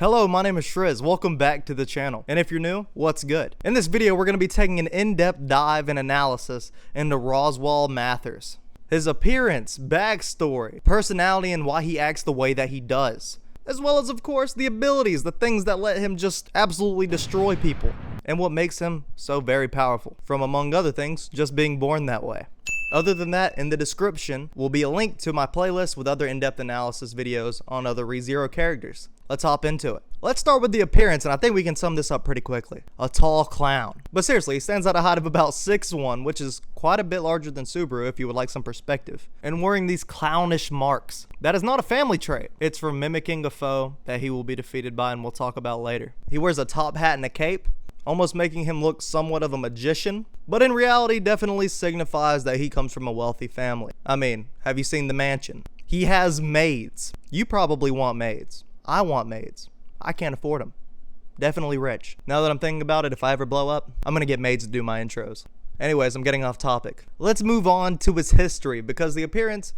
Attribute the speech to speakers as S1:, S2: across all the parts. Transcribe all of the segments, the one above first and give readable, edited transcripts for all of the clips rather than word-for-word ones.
S1: Hello, my name is Shriz. Welcome back to the channel. And if you're new, what's good? In this video, we're going to be taking an in-depth dive and analysis into Roswaal Mathers. His appearance, backstory, personality, and why he acts the way that he does. As well as, of course, the abilities, the things that let him just absolutely destroy people. And what makes him so very powerful. From, among other things, just being born that way. Other than that, in the description will be a link to my playlist with other in-depth analysis videos on other ReZero characters. Let's hop into it. Let's start with the appearance, and I think we can sum this up pretty quickly. A tall clown. But seriously, he stands at a height of about 6'1", which is quite a bit larger than Subaru if you would like some perspective. And wearing these clownish marks. That is not a family trait. It's from mimicking a foe that he will be defeated by and we'll talk about later. He wears a top hat and a cape, almost making him look somewhat of a magician, but in reality definitely signifies that he comes from a wealthy family. I mean, have you seen the mansion? He has maids. You probably want maids. I want maids. I can't afford them. Definitely rich. Now that I'm thinking about it, if I ever blow up, I'm gonna get maids to do my intros. Anyways, I'm getting off topic. Let's move on to his history, because the appearance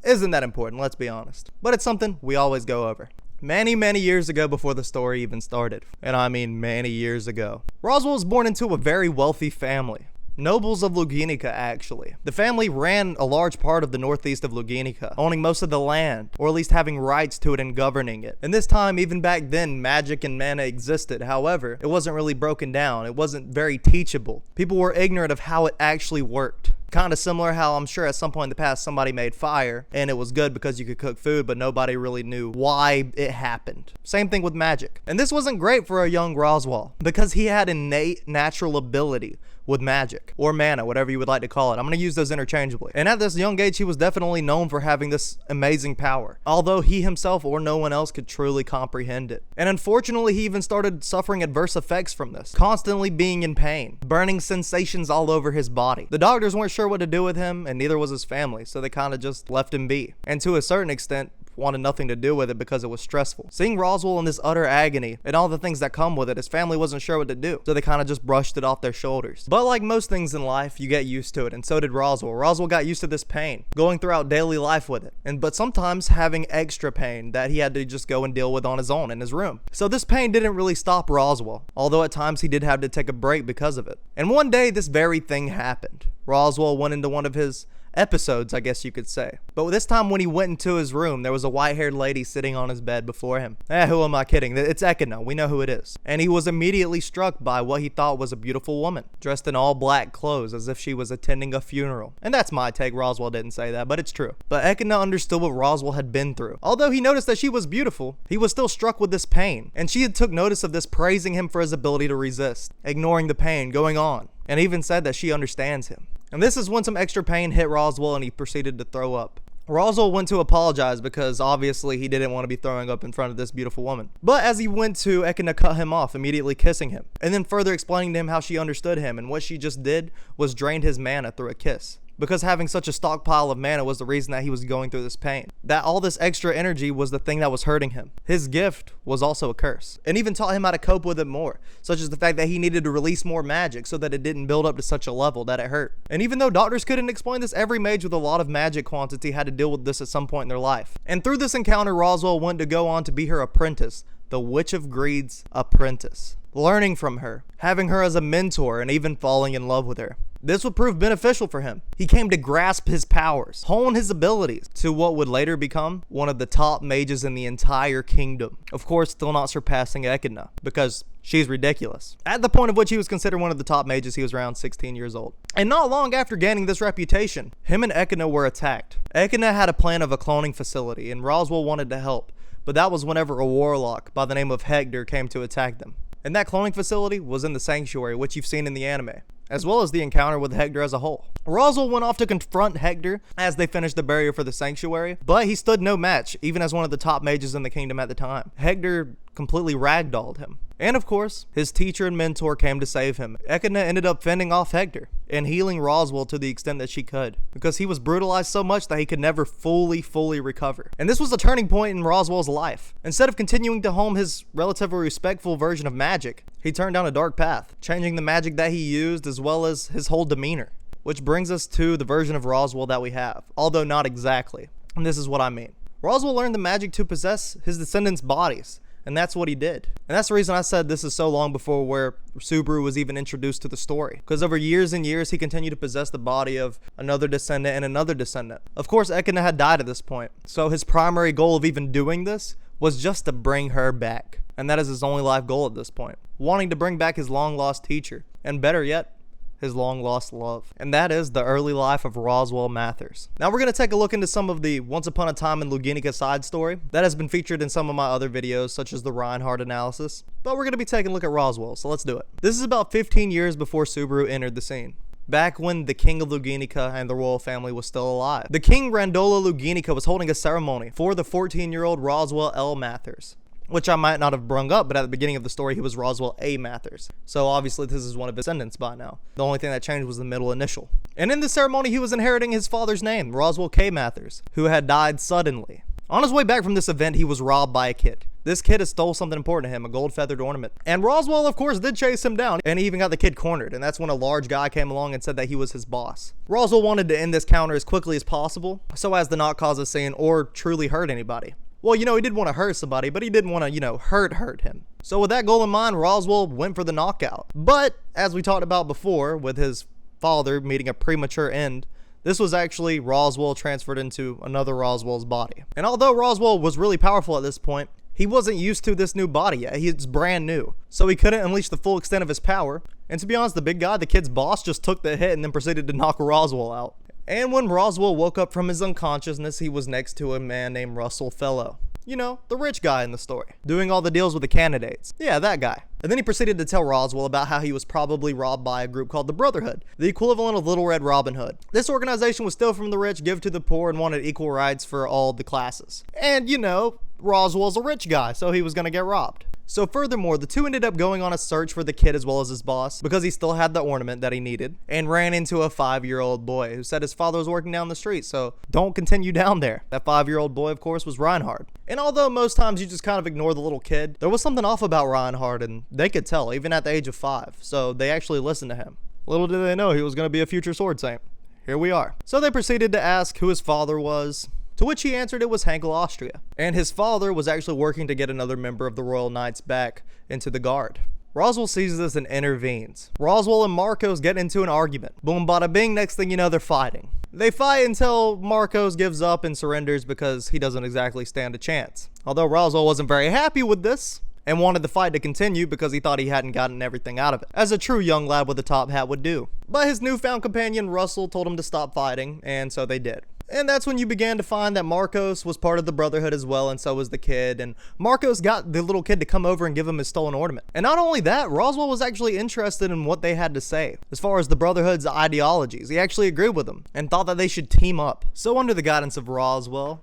S1: isn't that important, let's be honest. But it's something we always go over. Many years ago before the story even started. And I mean many years ago. Roswaal was born into a very wealthy family. Nobles of Luginica, actually. The family ran a large part of the northeast of Luginica, owning most of the land, or at least having rights to it and governing it. And this time, even back then, magic and mana existed. However, it wasn't really broken down. It wasn't very teachable. People were ignorant of how it actually worked. Kind of similar how I'm sure at some point in the past somebody made fire and it was good because you could cook food, but nobody really knew why it happened. Same thing with magic. And this wasn't great for a young Roswaal because he had innate natural ability with magic or mana, whatever you would like to call it. I'm going to use those interchangeably. And at this young age, he was definitely known for having this amazing power, although he himself or no one else could truly comprehend it. And unfortunately, he even started suffering adverse effects from this, constantly being in pain, burning sensations all over his body. The doctors weren't sure what to do with him, and neither was his family, so they kind of just left him be. And to a certain extent, wanted nothing to do with it because it was stressful. Seeing Roswaal in this utter agony and all the things that come with it, his family wasn't sure what to do, so they kind of just brushed it off their shoulders. But like most things in life, you get used to it, and so did Roswaal. Roswaal got used to this pain, going throughout daily life with it, but sometimes having extra pain that he had to just go and deal with on his own in his room. So this pain didn't really stop Roswaal, although at times he did have to take a break because of it. And one day, this very thing happened. Roswaal went into one of his episodes, I guess you could say. But this time when he went into his room, there was a white-haired lady sitting on his bed before him. Who am I kidding? It's Ekina. We know who it is. And he was immediately struck by what he thought was a beautiful woman, dressed in all black clothes as if she was attending a funeral. And that's my take. Roswaal didn't say that, but it's true. But Ekina understood what Roswaal had been through. Although he noticed that she was beautiful, he was still struck with this pain. And she had took notice of this, praising him for his ability to resist, ignoring the pain, going on, and even said that she understands him. And this is when some extra pain hit Roswaal and he proceeded to throw up. Roswaal went to apologize because obviously he didn't want to be throwing up in front of this beautiful woman. But as he went to, Ekina cut him off, immediately kissing him, and then further explaining to him how she understood him, and what she just did was drained his mana through a kiss. Because having such a stockpile of mana was the reason that he was going through this pain. That all this extra energy was the thing that was hurting him. His gift was also a curse, and even taught him how to cope with it more, such as the fact that he needed to release more magic so that it didn't build up to such a level that it hurt. And even though doctors couldn't explain this, every mage with a lot of magic quantity had to deal with this at some point in their life. And through this encounter, Roswaal went to go on to be her apprentice, the Witch of Greed's apprentice. Learning from her, having her as a mentor, and even falling in love with her. This would prove beneficial for him. He came to grasp his powers, hone his abilities to what would later become one of the top mages in the entire kingdom. Of course, still not surpassing Ekina, because she's ridiculous. At the point of which he was considered one of the top mages, he was around 16 years old. And not long after gaining this reputation, him and Ekina were attacked. Ekina had a plan of a cloning facility, and Roswaal wanted to help, but that was whenever a warlock by the name of Hector came to attack them. And that cloning facility was in the sanctuary, which you've seen in the anime, as well as the encounter with Hector as a whole. Roswaal went off to confront Hector as they finished the barrier for the sanctuary, but he stood no match, even as one of the top mages in the kingdom at the time. Hector completely ragdolled him. And of course, his teacher and mentor came to save him. Ekina ended up fending off Hector and healing Roswaal to the extent that she could, because he was brutalized so much that he could never fully recover. And this was a turning point in Roswaal's life. Instead of continuing to hone his relatively respectful version of magic, he turned down a dark path, changing the magic that he used as well as his whole demeanor. Which brings us to the version of Roswaal that we have, although not exactly. And this is what I mean. Roswaal learned the magic to possess his descendants' bodies, And that's what he did. And that's the reason I said this is so long before where Subaru was even introduced to the story. Because over years and years, he continued to possess the body of another descendant and another descendant. Of course, Ekina had died at this point. So his primary goal of even doing this was just to bring her back. And that is his only life goal at this point. Wanting to bring back his long-lost teacher. And better yet, his long-lost love. And that is the early life of Roswaal Mathers. Now we're going to take a look into some of the Once Upon a Time in Luginica side story that has been featured in some of my other videos, such as the Reinhard analysis. But we're going to be taking a look at Roswaal, so let's do it. This is about 15 years before Subaru entered the scene. Back when the king of Luginica and the royal family was still alive. The king Randola Luginica was holding a ceremony for the 14-year-old Roswaal L. Mathers, which I might not have brung up, but at the beginning of the story, he was Roswaal A. Mathers. So obviously this is one of his descendants by now. The only thing that changed was the middle initial. And in the ceremony, he was inheriting his father's name, Roswaal K. Mathers, who had died suddenly. On his way back from this event, he was robbed by a kid. This kid has stole something important to him, a gold feathered ornament. And Roswaal, of course, did chase him down, and he even got the kid cornered, and that's when a large guy came along and said that he was his boss. Roswaal wanted to end this counter as quickly as possible, so as to not cause a scene or truly hurt anybody. Well, he did want to hurt somebody, but he didn't want to, hurt him. So with that goal in mind, Roswaal went for the knockout. But, as we talked about before, with his father meeting a premature end, this was actually Roswaal transferred into another Roswaal's body. And although Roswaal was really powerful at this point, he wasn't used to this new body yet. He's brand new. So he couldn't unleash the full extent of his power. And to be honest, the big guy, the kid's boss, just took the hit and then proceeded to knock Roswaal out. And when Roswaal woke up from his unconsciousness, he was next to a man named Russell Fellow. The rich guy in the story, doing all the deals with the candidates. Yeah, that guy. And then he proceeded to tell Roswaal about how he was probably robbed by a group called the Brotherhood, the equivalent of Little Red Robin Hood. This organization was steal from the rich, give to the poor, and wanted equal rights for all the classes. And, Roswaal's a rich guy, so he was going to get robbed. So furthermore, the two ended up going on a search for the kid as well as his boss, because he still had the ornament that he needed, and ran into a 5-year-old boy who said his father was working down the street, so don't continue down there. That 5-year-old boy, of course, was Reinhard. And although most times you just kind of ignore the little kid, there was something off about Reinhard, and they could tell, even at the age of 5, so they actually listened to him. Little did they know he was going to be a future sword saint. Here we are. So they proceeded to ask who his father was, to which he answered it was Henkel, Austria. And his father was actually working to get another member of the Royal Knights back into the guard. Roswaal sees this and intervenes. Roswaal and Marcos get into an argument. Boom, bada bing, next thing you know, they're fighting. They fight until Marcos gives up and surrenders because he doesn't exactly stand a chance. Although Roswaal wasn't very happy with this, and wanted the fight to continue because he thought he hadn't gotten everything out of it, as a true young lad with a top hat would do. But his newfound companion Russell told him to stop fighting, and so they did. And that's when you began to find that Marcos was part of the Brotherhood as well, and so was the kid. And Marcos got the little kid to come over and give him his stolen ornament. And not only that, Roswaal was actually interested in what they had to say as far as the Brotherhood's ideologies. He actually agreed with them and thought that they should team up. So under the guidance of Roswaal,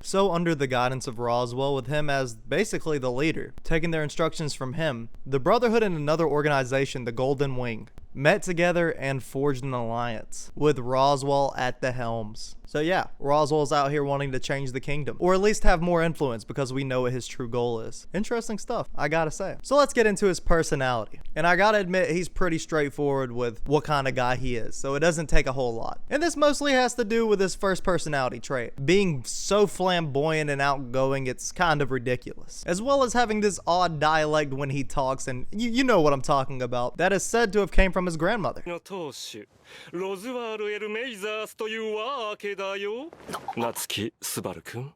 S1: with him as basically the leader, taking their instructions from him, the Brotherhood and another organization, the Golden Wing, met together and forged an alliance with Roswaal at the helms. So yeah, Roswaal's out here wanting to change the kingdom, or at least have more influence because we know what his true goal is. Interesting stuff, I gotta say. So let's get into his personality. And I gotta admit, he's pretty straightforward with what kind of guy he is, so it doesn't take a whole lot. And this mostly has to do with his first personality trait. Being so flamboyant and outgoing, it's kind of ridiculous. As well as having this odd dialect when he talks, and you know what I'm talking about, that is said to have came from his grandmother.
S2: ロズワール・エル・メイザースというわけだよ。夏木スバル君。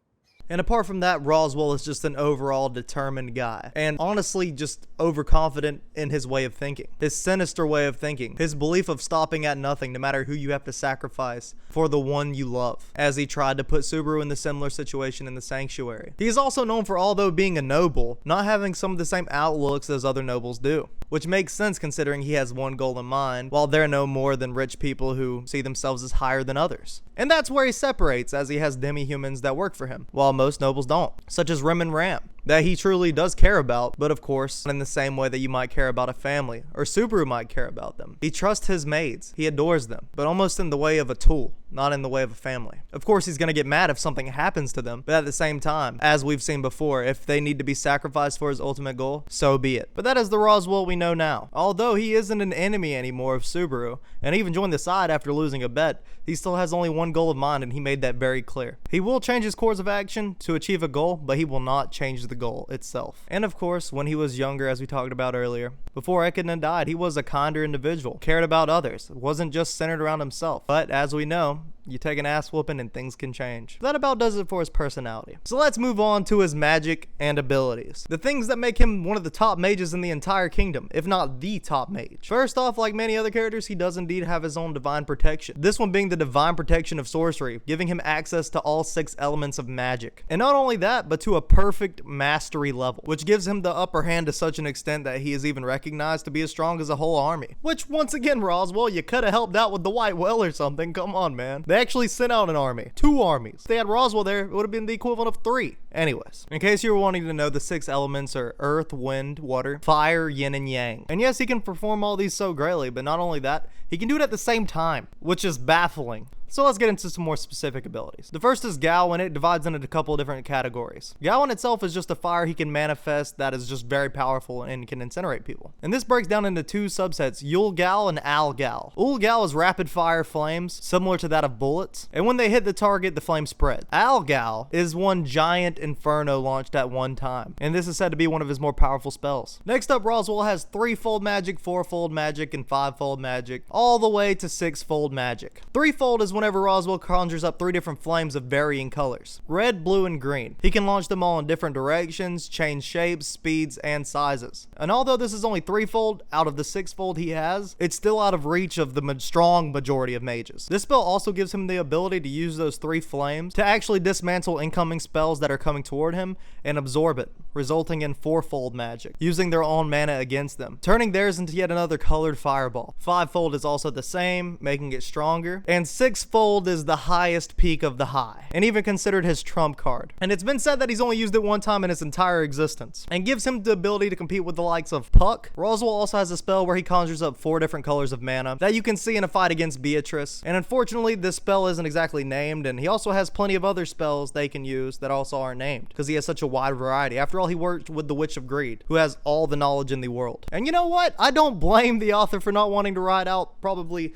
S1: And apart from that, Roswaal is just an overall determined guy. And honestly, just overconfident in his way of thinking. His sinister way of thinking. His belief of stopping at nothing, no matter who you have to sacrifice for the one you love. As he tried to put Subaru in the similar situation in the Sanctuary. He is also known for, although being a noble, not having some of the same outlooks as other nobles do. Which makes sense considering he has one goal in mind, while they're no more than rich people who see themselves as higher than others. And that's where he separates, as he has demi-humans that work for him, while most nobles don't, such as Rim and Ram, that he truly does care about, but of course, in the same way that you might care about a family, or Subaru might care about them. He trusts his maids, he adores them, but almost in the way of a tool, not in the way of a family. Of course, he's gonna get mad if something happens to them, but at the same time, as we've seen before, if they need to be sacrificed for his ultimate goal, so be it. But that is the Roswaal we know now. Although he isn't an enemy anymore of Subaru, and even joined the side after losing a bet, he still has only one goal in mind, and he made that very clear. He will change his course of action to achieve a goal, but he will not change the the goal itself. And of course, when he was younger, as we talked about earlier, before Echidna died, he was a kinder individual, cared about others, it wasn't just centered around himself. But as we know, you take an ass whooping and things can change. That about does it for his personality. So let's move on to his magic and abilities. The things that make him one of the top mages in the entire kingdom, if not the top mage. First off, like many other characters, he does indeed have his own divine protection. This one being the divine protection of sorcery, giving him access to all 6 elements of magic. And not only that, but to a perfect mastery level, which gives him the upper hand to such an extent that he is even recognized to be as strong as a whole army. Which, once again, Roswaal, you could have helped out with the White Well or something. Come on, man. They actually sent out an army. 2 armies. If they had Roswaal there, it would have been the equivalent of 3. Anyways, in case you were wanting to know, the 6 elements are earth, wind, water, fire, yin, and yang. And yes, he can perform all these so greatly, but not only that, he can do it at the same time, which is baffling. So let's get into some more specific abilities. The first is Gao, and it divides into a couple of different categories. Gao in itself is just a fire he can manifest that is just very powerful and can incinerate people. And this breaks down into 2 subsets, Yul Gao and Al Gao. Ul Gao is rapid fire flames, similar to that of bullets, and when they hit the target, the flame spread. Al Gao is one giant inferno launched at one time, and this is said to be one of his more powerful spells. Next up, Roswaal has 3-fold magic, 4-fold magic, and 5-fold magic, all the way to 6-fold magic. 3-fold is whenever Roswaal conjures up 3 different flames of varying colors, red, blue, and green. He can launch them all in different directions, change shapes, speeds, and sizes. And although this is only 3-fold out of the 6-fold he has, it's still out of reach of the strong majority of mages. This spell also gives him the ability to use those 3 flames to actually dismantle incoming spells that are coming toward him and absorb it, resulting in 4-fold magic, using their own mana against them, turning theirs into yet another colored fireball. 5-fold is also the same, making it stronger, and 6-fold is the highest peak of the high, and even considered his trump card. And it's been said that he's only used it one time in his entire existence, and gives him the ability to compete with the likes of Puck. Roswaal also has a spell where he conjures up 4 different colors of mana that you can see in a fight against Beatrice, and unfortunately this spell isn't exactly named, and he also has plenty of other spells they can use that also aren't named, because he has such a wide variety. After all, he worked with the Witch of Greed, who has all the knowledge in the world. And you know what? I don't blame the author for not wanting to write out probably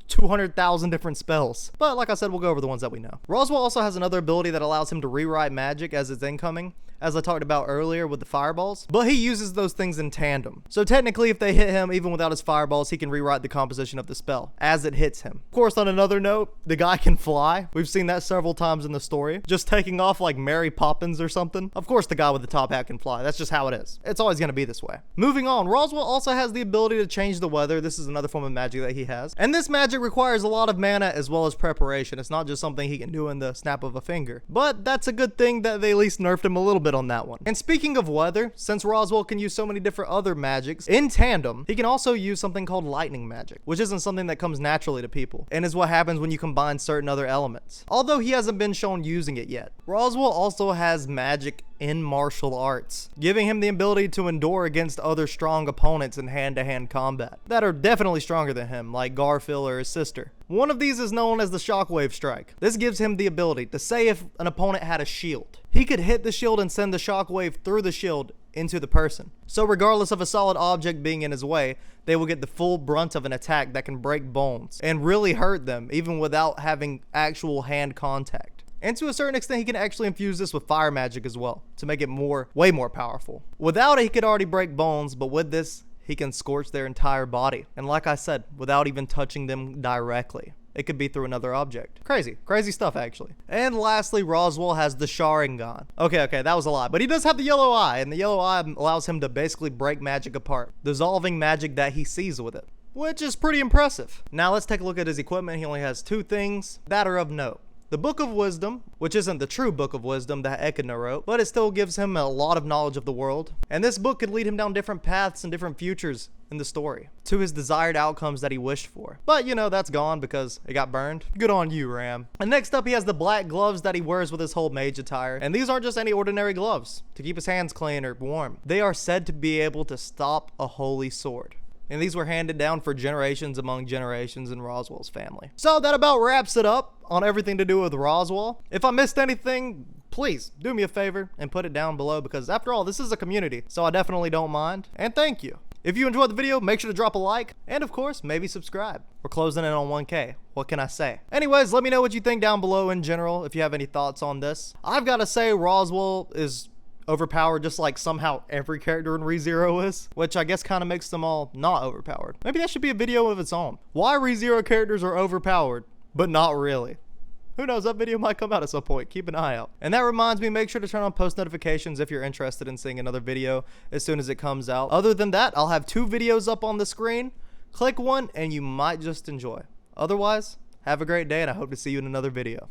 S1: 200,000 different spells. But like I said, we'll go over the ones that we know. Roswaal also has another ability that allows him to rewrite magic as it's incoming, as I talked about earlier with the fireballs, but he uses those things in tandem. So technically, if they hit him, even without his fireballs, he can rewrite the composition of the spell as it hits him. Of course, on another note, the guy can fly. We've seen that several times in the story, just taking off like Mary Poppins or something. Of course, the guy with the top hat can fly. That's just how it is. It's always going to be this way. Moving on, Roswaal also has the ability to change the weather. This is another form of magic that he has. And this magic requires a lot of mana as well as preparation. It's not just something he can do in the snap of a finger. But that's a good thing that they at least nerfed him a little bit on that one. And speaking of weather, since Roswaal can use so many different other magics in tandem, he can also use something called lightning magic, which isn't something that comes naturally to people, and is what happens when you combine certain other elements. Although he hasn't been shown using it yet. Roswaal also has magic in martial arts, giving him the ability to endure against other strong opponents in hand-to-hand combat that are definitely stronger than him, like Garfield or his sister. One of these is known as the Shockwave Strike. This gives him the ability to say if an opponent had a shield, he could hit the shield and send the shockwave through the shield into the person. So regardless of a solid object being in his way, they will get the full brunt of an attack that can break bones and really hurt them even without having actual hand contact. And to a certain extent, he can actually infuse this with fire magic as well to make it way more powerful. Without it, he could already break bones, but with this, he can scorch their entire body. And like I said, without even touching them directly. It could be through another object. Crazy stuff actually. And lastly, Roswaal has the Sharingan. Okay, that was a lot, but he does have the yellow eye, and the yellow eye allows him to basically break magic apart, dissolving magic that he sees with it, which is pretty impressive. Now let's take a look at his equipment. He only has 2 things that are of note. The Book of Wisdom, which isn't the true Book of Wisdom that Echidna wrote, but it still gives him a lot of knowledge of the world. And this book could lead him down different paths and different futures in the story to his desired outcomes that he wished for. But you know, that's gone because it got burned. Good on you, Ram. And next up, he has the black gloves that he wears with his whole mage attire. And these aren't just any ordinary gloves to keep his hands clean or warm. They are said to be able to stop a holy sword. And these were handed down for generations among generations in Roswaal's family. So that about wraps it up on everything to do with Roswaal. If I missed anything, please do me a favor and put it down below, because after all, this is a community, so I definitely don't mind. And thank you. If you enjoyed the video, make sure to drop a like, and of course, maybe subscribe. We're closing in on 1K. What can I say? Anyways, let me know what you think down below in general, if you have any thoughts on this. I've got to say, Roswaal is overpowered just like somehow every character in ReZero is, which I guess kind of makes them all not overpowered. Maybe that should be a video of its own. Why ReZero characters are overpowered, but not really. Who knows, that video might come out at some point. Keep an eye out. And that reminds me, make sure to turn on post notifications if you're interested in seeing another video as soon as it comes out. Other than that, I'll have 2 videos up on the screen. Click one and you might just enjoy. Otherwise, have a great day and I hope to see you in another video.